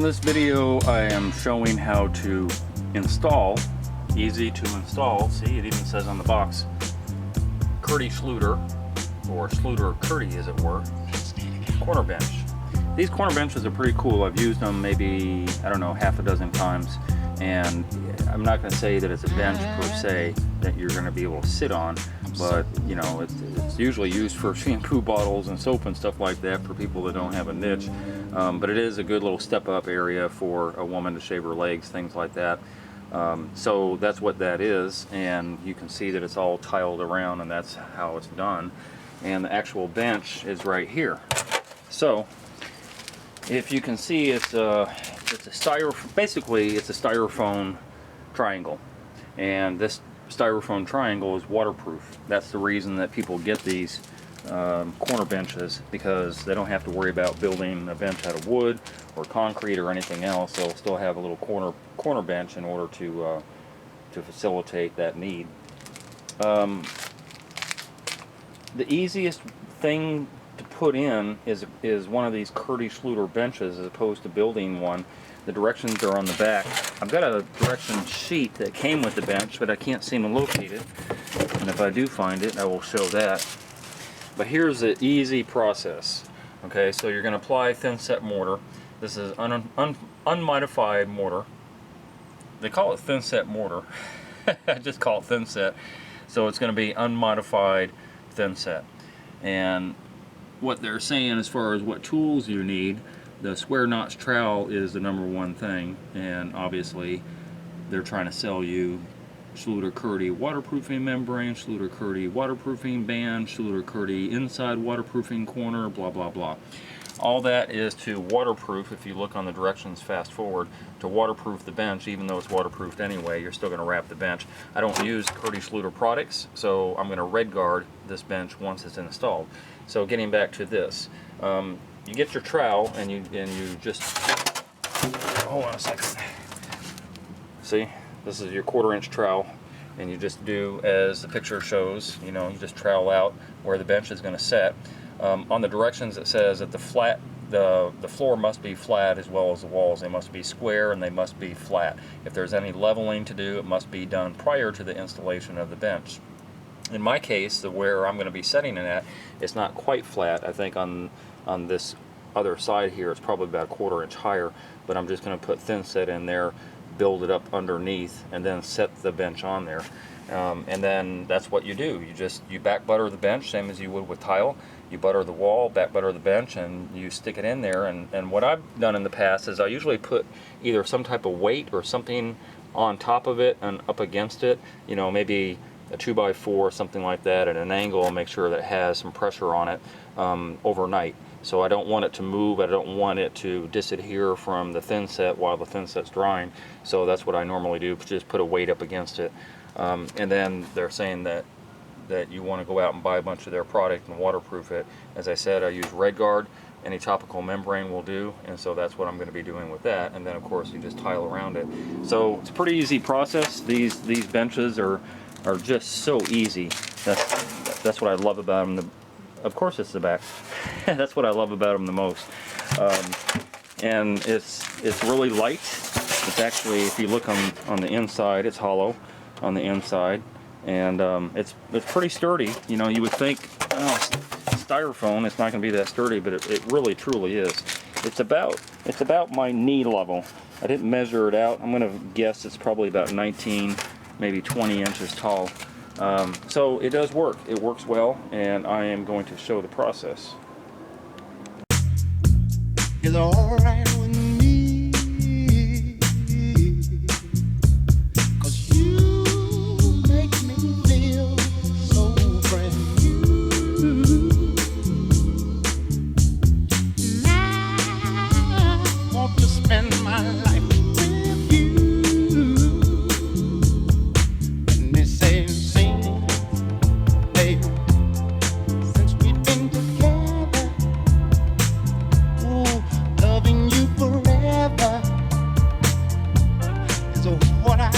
On this video, I am showing how to install, easy to install, see it even says on the box, Kerdi Schluter, or Schluter Kerdi as it were, corner bench. These corner benches are pretty cool. I've used them maybe, I don't know, half a dozen times, and I'm not going to say that it's a bench per se that you're going to be able to sit on, but you know, it's usually used for shampoo bottles and soap and stuff like that for people that don't have a niche. But it is a good little step up area for a woman to shave her legs, things like that. So that's what that is, and you can see that it's all tiled around, and that's how it's done. And the actual bench is right here. So if you can see, it's a basically it's a styrofoam triangle, and this styrofoam triangle is waterproof. That's the reason that people get these corner benches, because they don't have to worry about building a bench out of wood or concrete or anything else. They'll still have a little corner bench in order to facilitate that need. The easiest thing to put in is one of these Kerdi Schluter benches as opposed to building one. The directions are on the back. I've got a direction sheet that came with the bench, but I can't seem to locate it. And if I do find it, I will show that. But here's the easy process. Okay, so you're going to apply thin set mortar. This is unmodified mortar. They call it thin set mortar. I just call it thin set. So it's going to be unmodified thin set. And what they're saying as far as what tools you need, the square notch trowel is the #1 thing, and obviously they're trying to sell you Schluter Kerdi waterproofing membrane, Schluter Kerdi waterproofing band, Schluter Kerdi inside waterproofing corner, blah blah blah. All that is to waterproof. If you look on the directions fast forward, to waterproof the bench, even though it's waterproofed anyway, you're still going to wrap the bench. I don't use Kerdi Schluter products, so I'm going to red guard this bench once it's installed. So getting back to this, you get your trowel and you just, hold on a second. See, this is your 1/4 inch trowel, and you just do as the picture shows. You know, you just trowel out where the bench is going to set. On the directions it says that the floor must be flat as well as the walls. They must be square and they must be flat. If there's any leveling to do, it must be done prior to the installation of the bench. In my case, where I'm going to be setting it at, it's not quite flat. I think on this other side here, it's probably about 1/4 inch higher, but I'm just going to put thin set in there, build it up underneath, and then set the bench on there. And then that's what you do. You back butter the bench, same as you would with tile. You butter the wall, back butter the bench, and you stick it in there. And what I've done in the past is I usually put either some type of weight or something on top of it and up against it. You know, maybe a 2x4 or something like that at an angle, and make sure that it has some pressure on it overnight. So I don't want it to move. I don't want it to disadhere from the thin set while the thin set's drying. So that's what I normally do, just put a weight up against it. And then they're saying that you want to go out and buy a bunch of their product and waterproof it. As I said, I use Red Guard. Any topical membrane will do, and so that's what I'm going to be doing with that. And then of course you just tile around it. So it's a pretty easy process. These benches are just so easy. That's what I love about them. Of course it's the back. That's what I love about them the most. And it's really light. It's actually, if you look on the inside, it's hollow on the inside, and it's pretty sturdy. You know, you would think, oh, styrofoam, it's not going to be that sturdy, but it really truly is. It's about my knee level. I didn't measure it out. I'm going to guess it's probably about 19, maybe 20 inches tall. So it does work. It works well, and I am going to show the process. It's all right with me, 'cause you make me feel so brand new. And I want to spend my life with you. And they say, sing, baby, since we've been together, ooh, loving you forever is what I